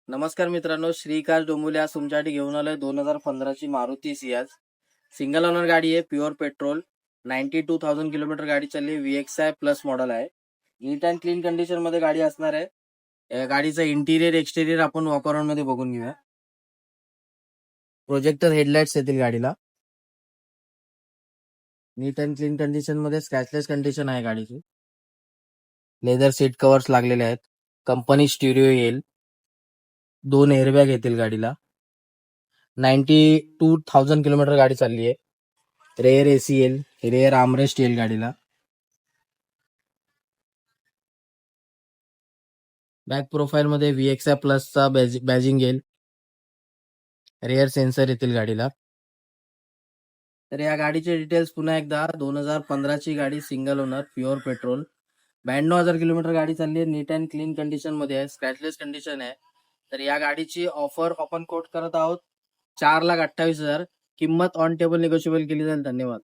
नमस्कार मित्रांनो, श्रीकांत डोंबोले आज तुमच्यासाठी घेऊन आलोय 2015 ची मारुती सियाज. सिंगल ओनर गाडी आहे, प्युअर पेट्रोल. 92,000 किलोमीटर गाडी चालली. VXI प्लस मॉडेल आहे. नीट अँड क्लीन कंडिशन मध्ये गाडी असणार आहे. या गाडीचं इंटिरियर एक्सटेरियर आपण वॉकअराउंड मध्ये बघून घेऊया. प्रोजेक्टर हेडलाइट्स येतील गाडीला. नीट अँड क्लीन कंडिशन मध्ये स्क्रॅचलेस कंडिशन आहे गाडीची. लेदर सीट कव्हर्स लागलेले आहेत. कंपनी स्टिरिओ येईल. 2 एअरबॅग येतील गाडीला. 92,000 किलोमीटर गाडी चालली आहे. रेअर AC येईल. रेअर आर्मरेस्ट येईल गाडीला. बॅक प्रोफाईल मध्ये VXI प्लसचा बॅजिंग येईल. रेअर सेन्सर येतील गाडीला. तर या गाडीचे डिटेल्स पुन्हा एकदा. 2015 ची गाडी, single owner, pure petrol. 92,000 kilometre गाडी चालली आहे. नीट अँड क्लीन कंडिशन मध्ये आहे. स्क्रॅचलेस कंडिशन आहे. तर या गाडीची ऑफर आपण कोट करत आहोत 4,28,000. किंमत ऑन टेबल निगोशिएबल केली जाईल. धन्यवाद.